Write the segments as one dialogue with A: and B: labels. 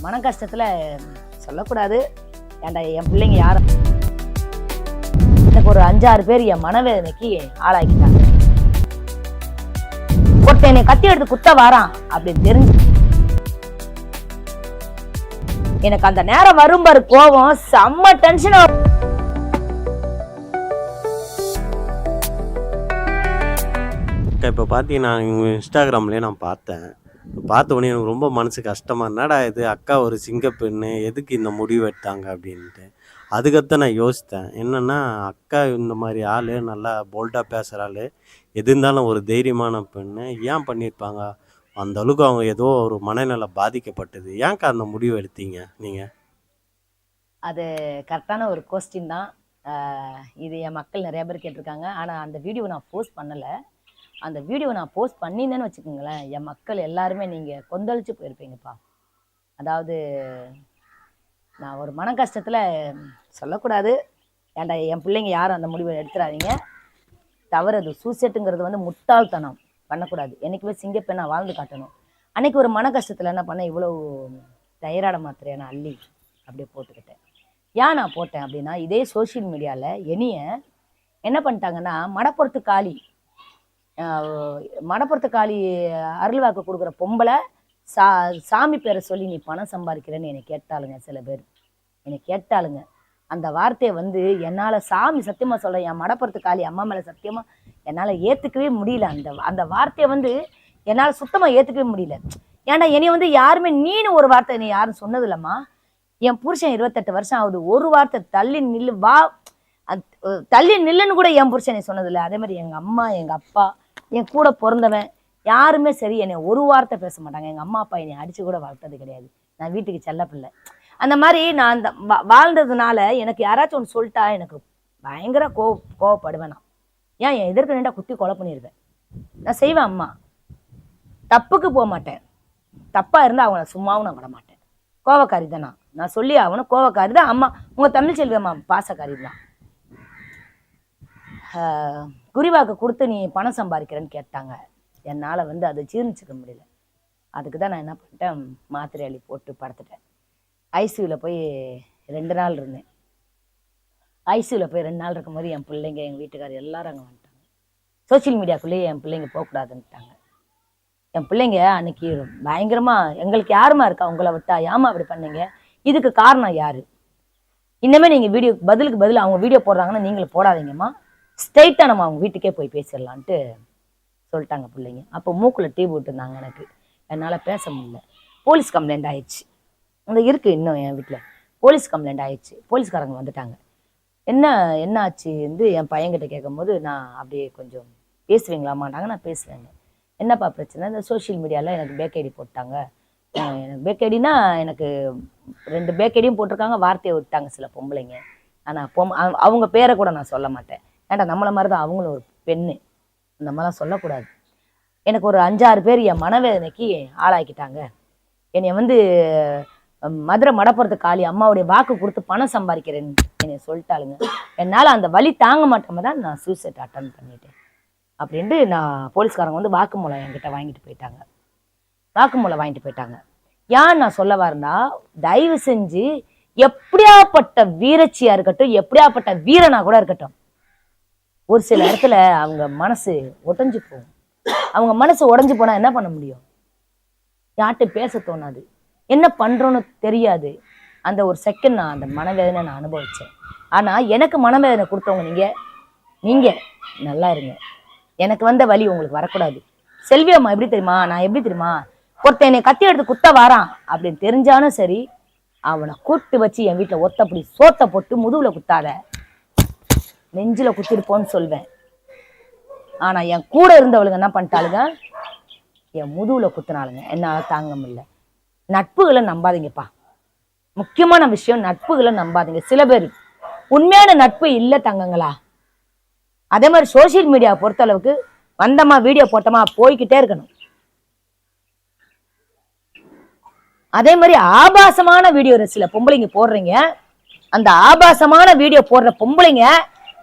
A: மன கஷ்டத்துல சொல்லக்கூடாது. ஏன்டா என் பிள்ளைங்க யாரும் எனக்கு ஒரு 5-6 பேர் என் மனவேதனைக்கு ஆளாக்கிட்டாங்க. ஒருத்தன் என்னை கத்தி எடுத்து குத்த வாரான் அப்படின்னு தெரிஞ்சு எனக்கு அந்த நேரம் வரும்பாரு கோவம், செம்ம டென்ஷன்.
B: இப்போ பார்த்தீங்கன்னா இன்ஸ்டாகிராம்லேயே நான் பார்த்த உடனே எனக்கு ரொம்ப மனசு கஷ்டமாக, என்னடா இது அக்கா ஒரு சிங்கப்பெண்ணு எதுக்கு இந்த முடிவு எடுத்தாங்க அப்படின்ட்டு. அதுக்கத்தான் நான் யோசித்தேன், என்னென்னா அக்கா இந்த மாதிரி ஆள் நல்லா போல்டாக பேசுகிற ஆள், எது இருந்தாலும் ஒரு தைரியமான பெண்ணு, ஏன் பண்ணியிருப்பாங்க? அந்த அளவுக்கு அவங்க ஏதோ ஒரு மனநலம் பாதிக்கப்பட்டது, ஏன்க்கா அந்த முடிவு எடுத்தீங்க நீங்கள்?
A: அது கரெக்டான ஒரு கொஸ்டின் தான். இது என் மக்கள் நிறைய பேர் கேட்டிருக்காங்க. ஆனால் அந்த வீடியோ நான் போஸ்ட் பண்ணலை. அந்த வீடியோ நான் போஸ்ட் பண்ணியிருந்தேன்னு வச்சுக்கோங்களேன், என் மக்கள் எல்லாருமே நீங்கள் கொந்தளிச்சு போயிருப்பீங்கப்பா. அதாவது நான் ஒரு மன கஷ்டத்தில் சொல்லக்கூடாது. ஏன்டா என் பிள்ளைங்க யாரும் அந்த முடிவை எடுத்துடாதீங்க, தவறு. அது சூசைட்டுங்கிறது வந்து முட்டாள்தனம் பண்ணக்கூடாது. என்றைக்குமே சிங்கப்பெண்ணா வாழ்ந்து காட்டணும். அன்றைக்கி ஒரு மன கஷ்டத்தில் என்ன பண்ணேன், இவ்வளோ தைராய்டு மாத்திரையை நான் அள்ளி அப்படியே போட்டுக்கிட்டேன். ஏன் நான் போட்டேன் அப்படின்னா, இதே சோஷியல் மீடியாவில் என்னைய என்ன பண்ணிட்டாங்கன்னா, மடப்புறத்து காளி அருள்வாக்கு கொடுக்குற பொம்பளை சாமி பேரை சொல்லி நீ பணம் சம்பாதிக்கிறேன்னு என்னை கேட்டாளுங்க. சில பேர் என்னை கேட்டாளுங்க. அந்த வார்த்தையை வந்து என்னால் சாமி சத்தியமாக சொல்கிறேன், என் மடப்புறத்து காளி அம்மா மேலே சத்தியமாக என்னால் ஏற்றுக்கவே முடியல. அந்த வார்த்தையை வந்து என்னால் சுத்தமாக ஏற்றுக்கவே முடியல. ஏன்டா என்னை வந்து யாருமே நீனு ஒரு வார்த்தை என்னை யாரும் சொன்னது இல்லைம்மா. என் புருஷன் 28 வருஷம் ஆகுது, ஒரு வார்த்தை தள்ளி நில்லு வா தள்ளி நில்லுன்னு கூட என் புருஷனை சொன்னதில்லை. அதே மாதிரி எங்கள் அம்மா, எங்கள் அப்பா, என் கூட பிறந்தவன் யாருமே சரி என்னை ஒரு வார்த்தை பேச மாட்டாங்க. எங்கள் அம்மா அப்பா என்னை அடித்து கூட வளர்த்தது கிடையாது. நான் வீட்டுக்கு செல்ல பிள்ளை. அந்த மாதிரி நான் அந்த வாழ்ந்ததுனால எனக்கு யாராச்சும் ஒன்று சொல்லிட்டா எனக்கு பயங்கர கோவப்படுவேன். நான் என் எதிர்க்க நின்றா குத்தி கொலை பண்ணிடுவேன். நான் செய்வேன். அம்மா தப்புக்கு போக மாட்டேன். தப்பாக இருந்தால் அவங்கள சும்மாவும் நான் விட மாட்டேன். கோவக்காரி தான் நான் சொல்லி ஆகணும். கோவக்காரி தான் அம்மா. உங்கள் தமிழ் செல்வி அம்மா பாசக்காரி தான். குறிவாக்கு கொடுத்து நீ பணம் சம்பாதிக்கிறேன்னு கேட்டாங்க. என்னால் வந்து அதை ஜீர்ணிச்சிக்க முடியல. அதுக்கு தான் நான் என்ன பண்ணிட்டேன், மாத்திரை அள்ளி போட்டு படுத்துட்டேன். ஐசியூவில் போய் 2 நாள் இருந்தேன். ஐசியூவில் போய் 2 நாள் இருக்கும்போது என் பிள்ளைங்க, எங்கள் வீட்டுக்காரர் எல்லாரும் அங்கே வந்துட்டாங்க. சோசியல் மீடியாக்குள்ளேயே என் பிள்ளைங்க போகக்கூடாதுன்ட்டாங்க. என் பிள்ளைங்க அன்னைக்கு பயங்கரமாக, எங்களுக்கு யாருமா இருக்கா உங்களை விட்டா, ஏமா அப்படி பண்ணீங்க, இதுக்கு காரணம் யார்? இன்னமே நீங்கள் வீடியோ பதிலுக்கு பதில் அவங்க வீடியோ போடுறாங்கன்னா நீங்களும் போடாதீங்கம்மா, ஸ்ட்ரெயிட்டாக நம்ம அவங்க வீட்டுக்கே போய் பேசிடலான்ட்டு சொல்லிட்டாங்க பிள்ளைங்க. அப்போ மூக்கில் டீ போட்டுருந்தாங்க. எனக்கு என்னால் பேச முடியல. போலீஸ் கம்ப்ளைண்ட் ஆயிடுச்சு. அந்த இருக்குது இன்னும் என் வீட்டில் போலீஸ் கம்ப்ளைண்ட் ஆயிடுச்சு. போலீஸ்காரங்க வந்துட்டாங்க. என்ன ஆச்சு வந்து என் பையன்கிட்ட கேட்கும்போது, நான் அப்படியே கொஞ்சம் பேசுவீங்களாமாட்டாங்க. நான் பேசுவேங்க. என்னப்பா பிரச்சனை? இந்த சோஷியல் மீடியாவில் எனக்கு பேக்கேடி போட்டாங்க. எனக்கு பேக்கேடினா எனக்கு 2 பேக்கேடியும் போட்டிருக்காங்க. வார்த்தையை விட்டாங்க சில பொம்பளைங்க. ஆனால் அவங்க பேரை கூட நான் சொல்ல மாட்டேன். ஏன்டா நம்மளை மாதிரி தான் அவங்களும் ஒரு பெண்ணு, அந்த மாதிரிலாம் சொல்லக்கூடாது. எனக்கு ஒரு 5-6 பேர் என் மனவேதனைக்கு ஆளாக்கிட்டாங்க. என்னை வந்து மதுரை மடப்புறத்து காளி அம்மாவுடைய வாக்கு கொடுத்து பணம் சம்பாதிக்கிறேன்னு என்னை சொல்லிட்டாளுங்க. என்னால் அந்த வலி தாங்க மாட்டோமே தான் நான் சூசைட் அட்டன் பண்ணிட்டேன் அப்படின்ட்டு நான் போலீஸ்காரங்க வந்து வாக்குமூலம் என்கிட்ட வாங்கிட்டு போயிட்டாங்க. ஏன் நான் சொல்ல வரேன்னா, தயவு செஞ்சு எப்படியாப்பட்ட வீரச்சியா இருக்கட்டும், எப்படியாப்பட்ட வீரனா கூட இருக்கட்டும், ஒரு சில இடத்துல அவங்க மனசு உடைஞ்சு போகும். அவங்க மனசு உடைஞ்சு போனா என்ன பண்ண முடியும்? யார்கிட்ட பேச தோணாது, என்ன பண்றோன்னு தெரியாது. அந்த ஒரு செகண்ட் நான் அந்த மனவேதனை நான் அனுபவிச்சேன். ஆனா எனக்கு மனவேதனை கொடுத்தவங்க நீங்க நல்லா இருங்க. எனக்கு வந்த வலி உங்களுக்கு வரக்கூடாது. செல்வி அம்மா எப்படி தெரியுமா, நான் எப்படி தெரியுமா, ஒருத்தன் என்னை கத்தி எடுத்து குத்த வாரான் அப்படின்னு தெரிஞ்சாலும் சரி, அவனை கூட்டு வச்சு என் வீட்டில் ஒத்தப்படி சோத்தை போட்டு முதுகுல குத்தாத, நெஞ்சில் குத்திருப்போன்னு சொல்வேன். ஆனா என் கூட இருந்தவளுங்க என்ன பண்ணிட்டாளுங்க, என் முதுகுல குத்தினாளுங்க. என்னால் தாங்க முடியல. நட்புகளை நம்பாதீங்கப்பா. முக்கியமான விஷயம், நட்புகளை நம்பாதீங்க. சில பேர் உண்மையான நட்பு இல்லை தங்கங்களா. அதே மாதிரி சோசியல் மீடியாவை பொறுத்த அளவுக்கு வந்தமா வீடியோ போட்டோமா போய்கிட்டே இருக்கணும். அதே மாதிரி ஆபாசமான வீடியோ சில பொம்பளைங்க போடுறீங்க. அந்த ஆபாசமான வீடியோ போடுற பொம்பளைங்க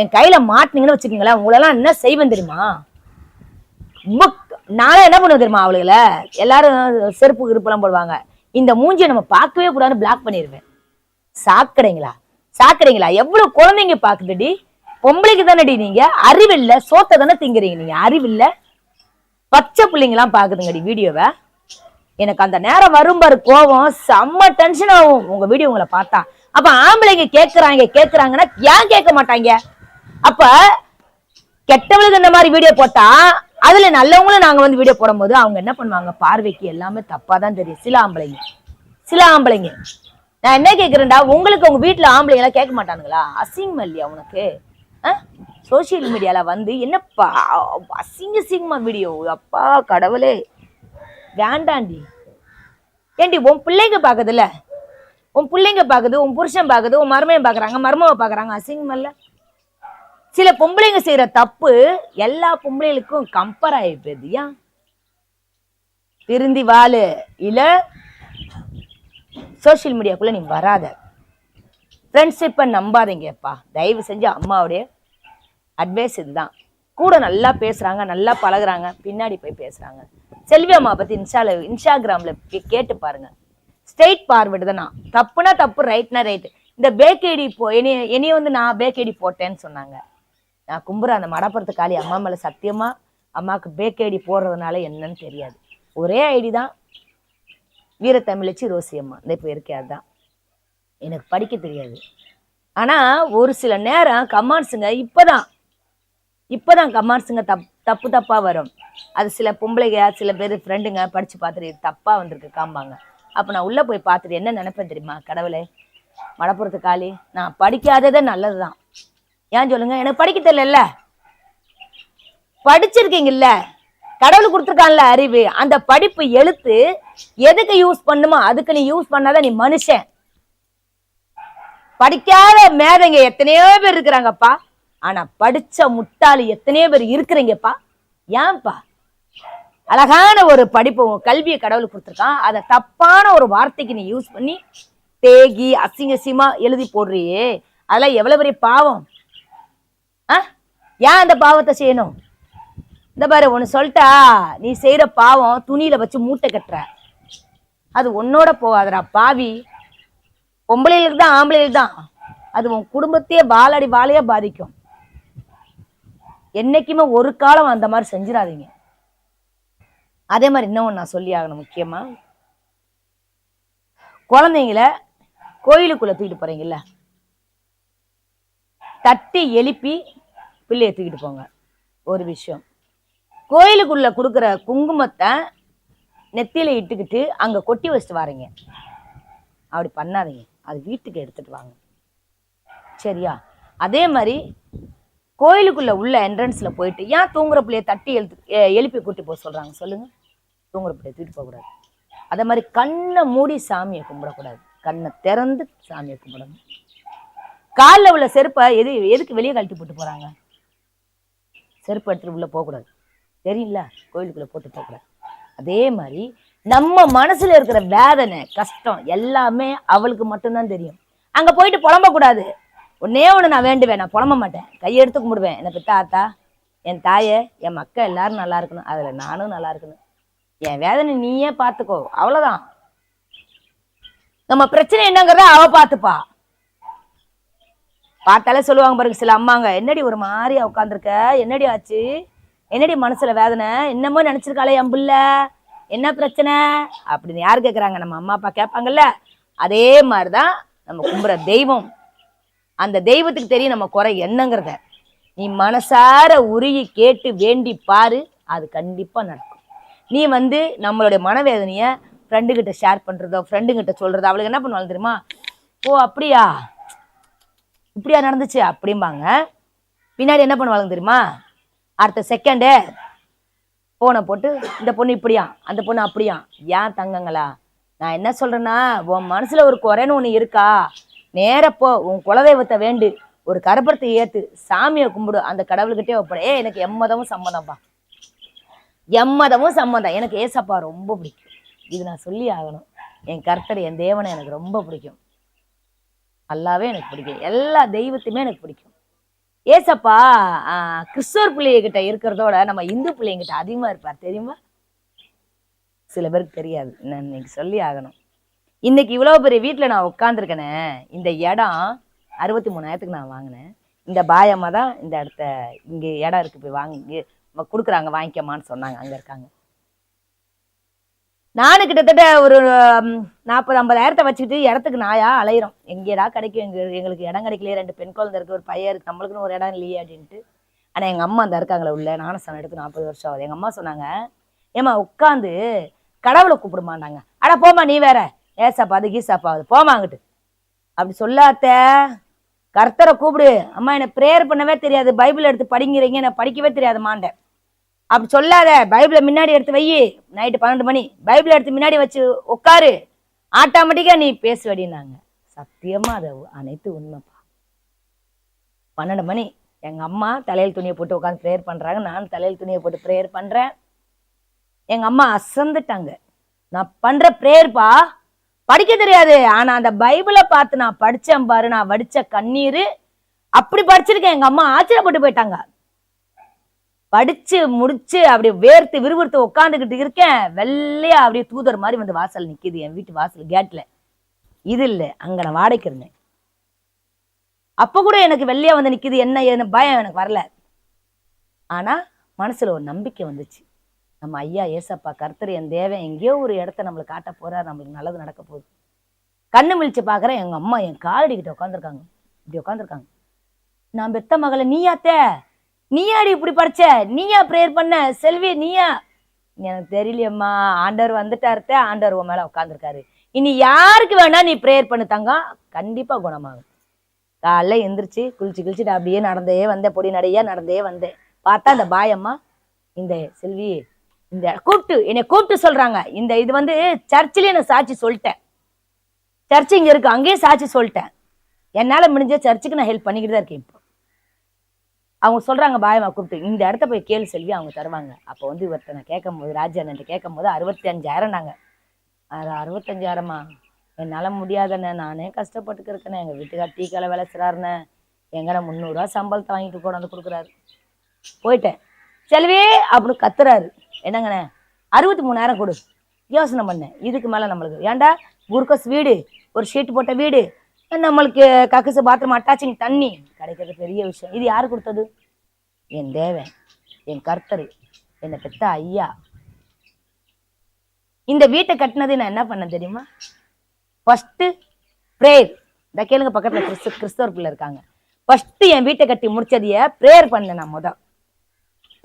A: என் கையில மாட்டினீங்கன்னு வச்சுக்கீங்களேன், உங்களெல்லாம் என்ன செய்வேன் தெரியுமா? நானே என்ன பண்ணுவேன் தெரியுமா? அவளுகளை எல்லாரும் செருப்பு கிருப்பெல்லாம் போடுவாங்க. இந்த மூஞ்சியை நம்ம பார்க்கவே கூடாதுன்னு பிளாக் பண்ணிடுவேன். சாக்கடைங்களா எவ்வளவு குழந்தைங்க பாக்குதுடி, பொம்பளைக்கு தானடி நீங்க, அறிவில்ல, சோத்தை தானே திங்குறீங்க நீங்க, அறிவில்ல. பச்சை பிள்ளைங்களாம் பாக்குதுங்கடி வீடியோவை. எனக்கு அந்த நேரம் வரும்பாரு கோவம், செம்ம டென்ஷன் ஆகும் உங்க வீடியோ உங்களை பார்த்தா. அப்ப ஆம்பளைங்க கேக்குறாங்கன்னா ஏன் கேட்க மாட்டாங்க? அப்ப கெட்டவளுக்கு இந்த மாதிரி வீடியோ போட்டா அதுல நல்லவங்களும் நாங்க வந்து வீடியோ போடும் போது அவங்க என்ன பண்ணுவாங்க, பார்வைக்கு எல்லாமே தப்பாதான் தெரியும். சில ஆம்பளைங்க நான் என்ன கேக்குறேன்டா, உங்களுக்கு உங்க வீட்டுல ஆம்பளைங்க எல்லாம் கேட்க மாட்டானுங்களா? அசிங்கமா இல்லையா உனக்கு? சோசியல் மீடியால வந்து என்னப்பா அசிங்கமா வீடியோ, அப்பா கடவுளே வேண்டாண்டி. ஏண்டி உன் பிள்ளைங்க பாக்குதுல்ல, உன் பிள்ளைங்க பாக்குது, உன் புருஷன் பாக்குது, உன் மருமையன் பாக்குறாங்க, மருமவை பாக்குறாங்க, அசிங்கமா இல்ல? சில பொம்பளைங்க செய்யற தப்பு எல்லா பொம்பளைகளுக்கும் கம்பேர் ஆயிடுது. ஏன் திருந்தி வாழு, இல்ல சோசியல் மீடியாக்குள்ள நீ வராத. ஃப்ரெண்ட்ஷிப்பை நம்பாதீங்கப்பா தயவு செஞ்சு. அம்மாவுடைய அட்வைஸ் இதுதான். கூட நல்லா பேசுறாங்க, நல்லா பழகுறாங்க, பின்னாடி போய் பேசுறாங்க. செல்வி அம்மா பத்தி இன்ஸ்டாகிராம்ல கேட்டு பாருங்க. ஸ்ட்ரெயிட் பார்வர்டு தான். நான் தப்புனா தப்பு, ரைட்னா ரைட்டு. இந்த பேக்கேடி என்னைய வந்து நான் பேக்கேடி போட்டேன்னு சொன்னாங்க. நான் கும்புற அந்த மடப்புறத்து காளி அம்மா மேல சத்தியமா அம்மாவுக்கு பேக்கேடி போடுறதுனால என்னன்னு தெரியாது. ஒரே ஐடி தான், வீரத்தமிழச்சி ரோசி அம்மா. இந்த இப்போ இருக்கே அதுதான். எனக்கு படிக்க தெரியாது. ஆனா ஒரு சில நேரம் கமெண்ட்ஸுங்க இப்பதான் கமெண்ட்ஸுங்க தப்பா வரும். அது சில பொம்பளைங்க, சில பேர் ஃப்ரெண்டுங்க படிச்சு பார்த்துட்டு தப்பா வந்திருக்கு காம்பாங்க. அப்ப நான் உள்ள போய் பார்த்துட்டு என்ன நினைப்பேன் தெரியுமா, கடவுளே மடப்புறத்து காளி நான் படிக்காததே நல்லதுதான். ஏன் சொல்லுங்க, எனக்கு படிக்க தெரியல, படிச்சிருக்கீங்கல்ல, கடவுள் கொடுத்துருக்கான்ல அறிவு. அந்த படிப்பு எழுத்து எதுக்கு யூஸ் பண்ணுமோ அதுக்கு நீ யூஸ் பண்ணாதான் நீ மனுஷன். படிக்காத மேதைங்க எத்தனையோ பேர் இருக்கிறாங்கப்பா, ஆனா படிச்ச முட்டாளி எத்தனையோ பேர் இருக்கிறீங்கப்பா. ஏன்பா? அழகான ஒரு படிப்பு கல்வியை கடவுள் கொடுத்துருக்கான், அதை தப்பான ஒரு வார்த்தைக்கு நீ யூஸ் பண்ணி தேகி அசிங்கசியமா எழுதி போடுறியே, அதெல்லாம் எவ்வளவு பெரிய பாவம். ஏன் அந்த பாவத்தை செய்யணும்? இந்த பாரு ஒன்னு சொல்லிட்டா, நீ செய்யற பாவம் துணியில வச்சு மூட்டை கட்டுற, அது உன்னோட போகாதடா பாவி. பொம்பளைகளுக்கு தான் ஆம்பளைகளுக்கு தான், அது உன் குடும்பத்தையே வாழையா பாதிக்கும். என்னைக்குமே ஒரு காலம் அந்த மாதிரி செஞ்சிடாதீங்க. அதே மாதிரி இன்னும் நான் சொல்லி ஆகணும், முக்கியமா குழந்தைங்கள கோயிலுக்குள்ள தூக்கிட்டு போறீங்கல்ல, தட்டி எழுப்பி பிள்ளைய தூக்கிட்டு போங்க. ஒரு விஷயம், கோயிலுக்குள்ள கொடுக்குற குங்குமத்தை நெத்தியில இட்டுக்கிட்டு அங்க கொட்டி வச்சுட்டு வாரீங்க, அப்படி பண்ணாதீங்க. அது வீட்டுக்கு எடுத்துட்டு வாங்க, சரியா? அதே மாதிரி கோயிலுக்குள்ள உள்ள என்ட்ரன்ஸ்ல போயிட்டு ஏன் தூங்குற பிள்ளைய தட்டி எழுப்பி கூட்டி போக சொல்றாங்க சொல்லுங்க? தூங்குற பிள்ளைய தூக்கிட்டு போக கூடாது. அதே மாதிரி கண்ணை மூடி சாமியை கும்பிடக்கூடாது, கண்ணை திறந்து சாமியை கும்பிடணும். காலில் உள்ள செருப்பை எதுக்கு வெளியே கழட்டி போட்டு போறாங்க? செருப்பு எடுத்துட்டு உள்ள போகக்கூடாது, தெரியல, கோயிலுக்குள்ள போட்டு போகக்கூடாது. அதே மாதிரி நம்ம மனசுல இருக்கிற வேதனை கஷ்டம் எல்லாமே அவளுக்கு மட்டும்தான் தெரியும். அங்க போயிட்டு புலம்ப கூடாது. ஒன்னே ஒண்ணு நான் வேண்டுவேன், நான் புலம்ப மாட்டேன், கையெடுத்து கும்பிடுவேன். என்னை பெத்த ஆத்தா, என் தாயை, என் மக்கள் எல்லாரும் நல்லா இருக்கணும், அதுல நானும் நல்லா இருக்கணும், என் வேதனை நீயே பார்த்துக்கோ, அவ்வளவுதான். நம்ம பிரச்சனை என்னங்கிறத அவ பார்த்துப்பா. பார்த்தாலே சொல்லுவாங்க பாருங்க சில அம்மாங்க, என்னடி ஒரு மாதிரியா உட்காந்துருக்க, என்னடி ஆச்சு, என்னடி மனசுல வேதனை, என்னமோ நினைச்சிருக்காளே என் பிள்ளை, என்ன பிரச்சனை அப்படின்னு யாரு கேட்குறாங்க? நம்ம அம்மா அப்பா கேட்பாங்கல்ல. அதே மாதிரிதான் நம்ம கும்புற தெய்வம், அந்த தெய்வத்துக்கு தெரியும் நம்ம குறை என்னங்கிறத. நீ மனசார உருகி கேட்டு வேண்டி பாரு, அது கண்டிப்பா நடக்கும். நீ வந்து நம்மளுடைய மனவேதனைய ஃப்ரெண்டு கிட்ட ஷேர் பண்றதோ, ஃப்ரெண்டு கிட்ட சொல்றதோ, அவளுக்கு என்ன பண்ணுவாங்க தெரியுமா? ஓ அப்படியா, இப்படியா நடந்துச்சு அப்படிம்பாங்க. பின்னாடி என்ன பண்ணுவாங்க தெரியுமா? அடுத்த செகண்டு போனை போட்டு இந்த பொண்ணு இப்படியா, அந்த பொண்ணு அப்படியா. ஏன் தங்கங்களா, நான் என்ன சொல்றேன்னா, உன் மனசுல ஒரு குறைன்னு ஒண்ணு இருக்கா, நேரப்போ உன் குலதெய்வத்தை வேண்டு, ஒரு கருப்பத்தை ஏத்து, சாமியை கும்பிடு, அந்த கடவுள்கிட்டே ஒப்பட. எனக்கு எம்மதமும் சம்மதம்ப்பா, எம்மதமும் சம்மதம். எனக்கு ஏசப்பா ரொம்ப பிடிக்கும், இது நான் சொல்லி ஆகணும். என் கர்த்தர், என் தேவனை எனக்கு ரொம்ப பிடிக்கும், அல்லாவே எனக்கு பிடிக்கும், எல்லா தெய்வத்தையுமே எனக்கு பிடிக்கும். ஏசப்பா கிறிஸ்தவர் பிள்ளைகிட்ட இருக்கிறதோட நம்ம இந்து பிள்ளைங்கிட்ட அதிகமா இருப்பார், தெரியுமா? சில பேருக்கு தெரியாது, நான் இன்னைக்கு சொல்லி ஆகணும். இன்னைக்கு இவ்வளோ பெரிய வீட்டில் நான் உட்காந்துருக்கேனே, இந்த இடம் 63,000க்கு நான் வாங்கினேன். இந்த பாயம்மா தான் இந்த இடத்த இங்கே இடம் இருக்கு போய் வாங்கி கொடுக்குறாங்க, வாங்கிக்கம்மான்னு சொன்னாங்க. அங்கே இருக்காங்க. நானும் கிட்டத்தட்ட ஒரு 40-50,000 வச்சுக்கிட்டு இடத்துக்கு நாயா அலையிறோம். எங்கேடா கிடைக்கும், எங்களுக்கு இடம் கிடைக்கலையே, 2 பெண் குழந்தை இருக்கு, ஒரு பையன் இருக்கு, நம்மளுக்குன்னு ஒரு இடம் இல்லையே அப்படின்ட்டு. ஆனால் எங்கள் அம்மா அந்த இருக்காங்களே உள்ள, ஞானஸ்தானம் எடுத்து 40 வருஷம் ஆகுது. எங்கள் அம்மா சொன்னாங்க, ஏம்மா உட்காந்து கடவுளை கூப்பிடுமாண்டாங்க. அட போமா நீ வேற, ஏசாப்பா அது கீசாப்பா அது போமா அங்கிட்டு அப்படி சொல்லாத்த, கர்த்தரை கூப்பிடு. அம்மா எனக்கு ப்ரேயர் பண்ணவே தெரியாது, பைபிள் எடுத்து படிங்கிறீங்க, எனக்கு படிக்கவே தெரியாது மாண்டேன். அப்படி சொல்லாத, பைபிளை முன்னாடி எடுத்து வை, நைட்டு 12 மணி பைபிளை எடுத்து முன்னாடி வச்சு உட்காரு, ஆட்டோமேட்டிக்கா நீ பேசுவடினாங்க. சத்தியமா அது அனைத்து உண்மைப்பா. 12 மணி எங்க அம்மா தலையில் துணியை போட்டு உட்காந்து ப்ரேயர் பண்றாங்க, நான் தலையில் துணியை போட்டு ப்ரேயர் பண்றேன். எங்க அம்மா அசந்துட்டாங்க. நான் பண்ற ப்ரேயர்ப்பா படிக்க தெரியாது, ஆனா அந்த பைபிளை பார்த்து நான் படிச்சேன் பாரு, நான் வடிச்ச கண்ணீர் அப்படி படிச்சிருக்கேன். எங்க அம்மா ஆச்சரியப்பட்டு போயிட்டாங்க. படிச்சு முடிச்சு அப்படி வேர்த்து விறுவிறுத்து உட்காந்துக்கிட்டு இருக்கேன். வெள்ளையா அப்படியே தூதர் மாதிரி வந்து வாசல் நிக்குது, என் வீட்டு வாசல் கேட்ல. இது இல்லை, அங்க நான் வாடகைக்கு இருந்தேன். அப்ப கூட எனக்கு வெள்ளையா வந்து நிக்குது, என்ன பயம் எனக்கு வரல. ஆனா மனசுல ஒரு நம்பிக்கை வந்துச்சு. நம்ம ஐயா ஏசப்பா கர்த்தர் என் தேவன் எங்கேயோ ஒரு இடத்த நம்மளுக்கு காட்ட போறாரு, நம்மளுக்கு நல்லது நடக்க போகுது. கண்ணு மிழிச்சு பாக்குறேன், எங்க அம்மா என் காலடிக்கிட்ட உட்காந்துருக்காங்க. இப்படி உட்காந்துருக்காங்க. நான் பெத்த மகளை நீயாத்தே, நீயாடி இப்படி படிச்ச, நீயா ப்ரேயர் பண்ண செல்வி, நீயா? எனக்கு தெரியலையம்மா, ஆண்டவர் வந்துட்டாருத்த, ஆண்டவர் உன் மேல உட்காந்துருக்காரு, இனி யாருக்கு வேணா நீ ப்ரேயர் பண்ணு தங்கம், கண்டிப்பா குணமாகும். காலைல எந்திரிச்சு குளிச்சுட்டு அப்படியே நடந்தே வந்தேன், பொடி நடையா நடந்தே வந்தேன். பார்த்தா இந்த பாயம்மா இந்த செல்வி இந்த என்னை கூப்பிட்டு சொல்றாங்க. இந்த இது வந்து சர்ச்சிலேயே நான் சாட்சி சொல்லிட்டேன். சர்ச்சு இங்க இருக்கு, அங்கேயே சாட்சி சொல்லிட்டேன். என்னால முடிஞ்ச சர்ச்சுக்கு நான் ஹெல்ப் பண்ணிக்கிட்டு தான் இருக்கேன். இப்போ அவங்க சொல்றாங்க, பாயம்மா கூப்பிட்டு இந்த இடத்த போய் கேளு செல்வி, அவங்க தருவாங்க. அப்போ வந்து இவர்கிட்ட நான் கேட்கும் போது, ராஜாண்ணன் கேட்கும் போது 65,000 நாங்க. அது 65,000மா, என்னால முடியாதண்ணே, நானே கஷ்டப்பட்டுக்கு இருக்கேனே, எங்க வீட்டுக்கார் டீ கடை வேலை செய்றாருண்ணே, எங்கன்னா 300 ரூபா சம்பளத்தை வாங்கிட்டு கொண்டாந்து கொடுக்குறாரு. போயிட்டேன். செல்வி அப்படின்னு கத்துறாரு. என்னங்கண்ணே 63,000 கொடு. யோசனை பண்ணேன், இதுக்கு மேல நம்மளுக்கு ஏன்டா, குர்கஸ் வீடு, ஒரு ஷீட் போட்ட வீடு, நம்மளுக்கு கக்கசு பாத்ரூம் அட்டாச்சிங் தண்ணி கிடைக்கிறது பெரிய விஷயம். இது யாரு கொடுத்தது? என் தேவன், என் கர்த்தர், என்னை பெத்த ஐயா. இந்த வீட்டை கட்டினது நான் என்ன பண்ணேன் தெரியுமா? First prayer. இந்த கேளுங்க, பக்கத்துல கிறிஸ்தவர் பிள்ளை இருக்காங்க. ஃபர்ஸ்ட் என் வீட்டை கட்டி முடிச்சதைய ப்ரேயர் பண்ணேன். நான்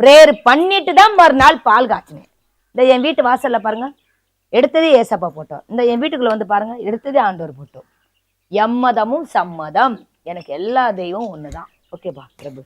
A: ப்ரேயர் பண்ணிட்டு தான் மறுநாள் பால் காய்ச்சினேன். இந்த என் வீட்டு வாசல்ல பாருங்க, எடுத்ததே ஏசப்பா போட்டோம். இந்த என் வீட்டுக்குள்ள வந்து பாருங்க, எடுத்ததே ஆண்டவர் போட்டோம். எம்மதமும் சம்மதம், எனக்கு எல்லா தெய்வம் ஒண்ணுதான். ஓகேப்பா பிரபு.